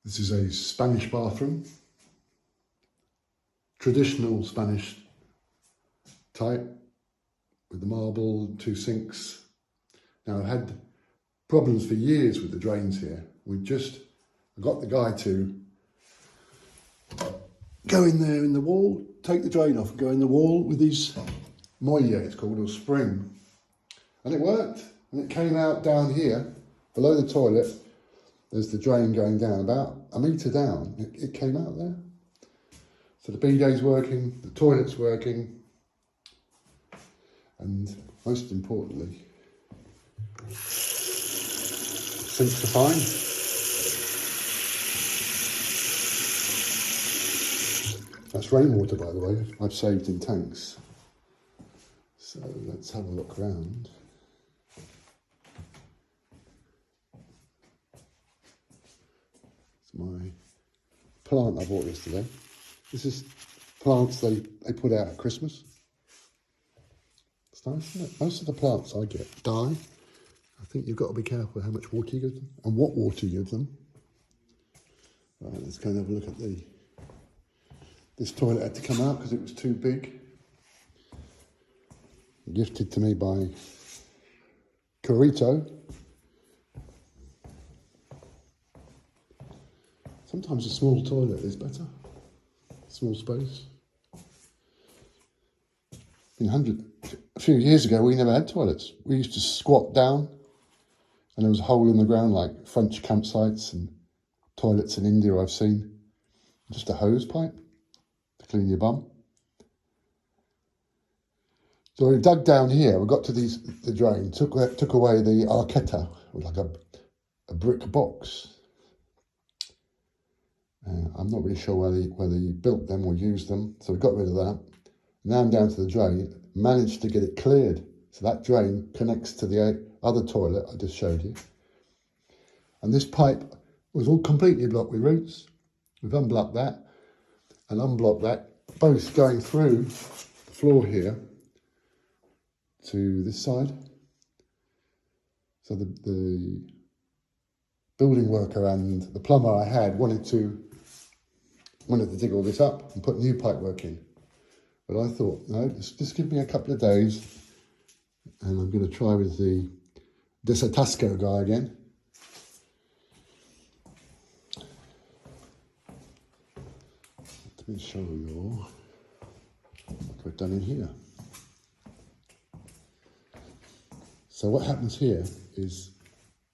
This is a Spanish bathroom, traditional Spanish type with the marble, 2 sinks. Now, I've had problems for years with the drains here. I got the guy to go in there in the wall, take the drain off and go in the wall with his molle, it's called, or spring. And it worked. And it came out down here, below the toilet. There's the drain going down, about a metre down. It came out there. So the bidet's working, the toilet's working, and most importantly, sinks are fine. That's rainwater, by the way, I've saved in tanks. So let's have a look around. It's my plant I bought yesterday. This is plants they put out at Christmas. It's nice, isn't it? Most of the plants I get die. I think you've got to be careful how much water you give them and what water you give them. Right, let's go and have a look at this toilet had to come out because it was too big. Gifted to me by Corito. Sometimes a small toilet is better. Small space. A few years ago, we never had toilets. We used to squat down, and there was a hole in the ground like French campsites and toilets in India I've seen. Just a hose pipe to clean your bum. So we dug down here. We got to the drain, took away the arqueta, like a brick box. I'm not really sure whether he built them or used them, so we got rid of that. Now I'm down to the drain, managed to get it cleared. So that drain connects to the other toilet I just showed you. And this pipe was all completely blocked with roots. We've unblocked that and unblocked that, both going through the floor here to this side. So the building worker and the plumber I had wanted to dig all this up and put new pipework in. But I thought, no, just give me a couple of days and I'm going to try with the Desatasco guy again. Let me show you what we've done in here. So what happens here is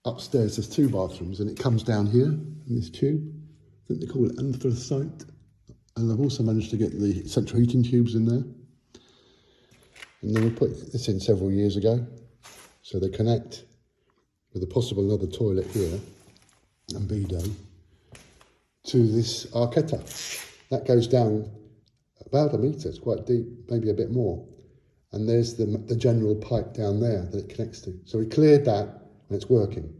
upstairs there's 2 bathrooms and it comes down here in this tube. I think they call it anthracite. And I've also managed to get the central heating tubes in there. And then we put this in several years ago. So they connect with a possible another toilet here and bidet to this arqueta. That goes down about a metre, it's quite deep, maybe a bit more. And there's the general pipe down there that it connects to. So we cleared that and it's working.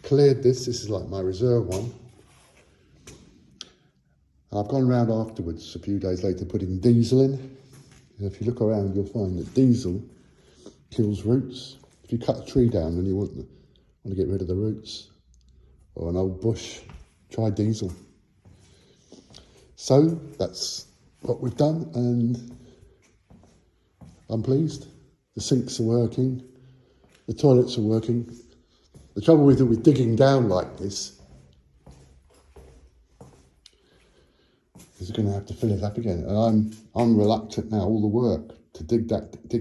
Cleared this is like my reserve one. I've gone round afterwards, a few days later, putting diesel in. And if you look around, you'll find that diesel kills roots. If you cut a tree down and you want to get rid of the roots, or an old bush, try diesel. So that's what we've done, and I'm pleased. The sinks are working, the toilets are working. The trouble with digging down like this is you're going to have to fill it up again. And I'm reluctant now, all the work to dig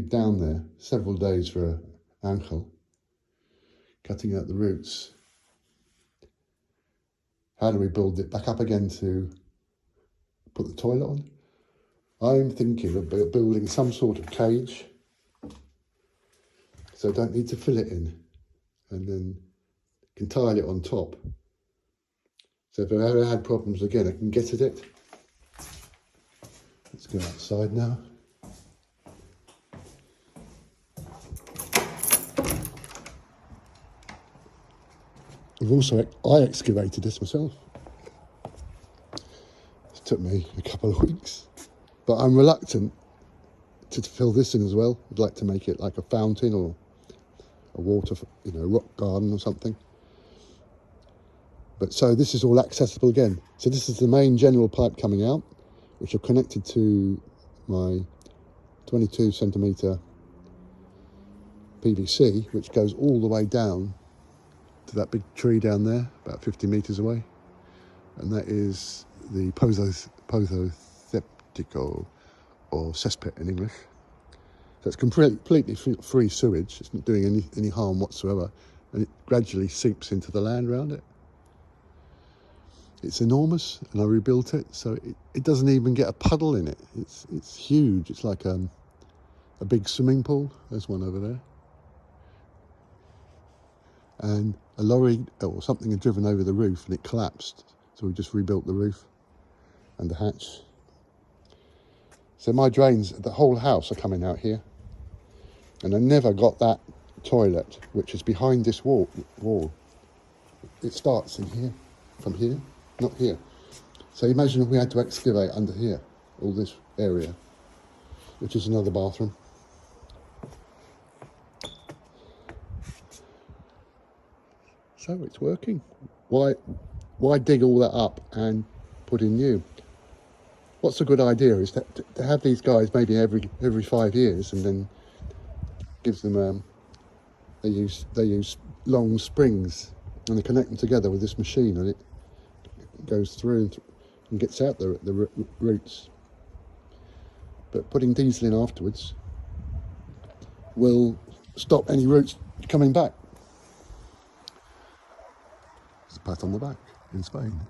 down there, several days for an ankle, cutting out the roots. How do we build it back up again to put the toilet on? I'm thinking of building some sort of cage, so I don't need to fill it in, and then can tile it on top. So if I ever had problems again, I can get at it. Let's go outside now. I excavated this myself. It took me a couple of weeks, but I'm reluctant to fill this in as well. I'd like to make it like a fountain or a water, rock garden or something. But so this is all accessible again. So this is the main general pipe coming out, which I've connected to my 22 centimetre PVC, which goes all the way down to that big tree down there, about 50 metres away. And that is the Pozzo-Septico, or cesspit in English. So it's completely free sewage. It's not doing any harm whatsoever. And it gradually seeps into the land around it. It's enormous, and I rebuilt it, so it doesn't even get a puddle in it. It's huge. It's like a big swimming pool. There's one over there. And a lorry or something had driven over the roof and it collapsed. So we just rebuilt the roof and the hatch. So my drains, the whole house, are coming out here. And I never got that toilet, which is behind this wall. It starts in here, from here, not here. So imagine if we had to excavate under here, all this area, which is another bathroom. So it's working. Why dig all that up and put in new? What's a good idea is to have these guys maybe every 5 years, and then gives them they use long springs, and they connect them together with this machine, and it goes through and gets out the roots. But putting diesel in afterwards will stop any roots coming back. It's a pat on the back in Spain.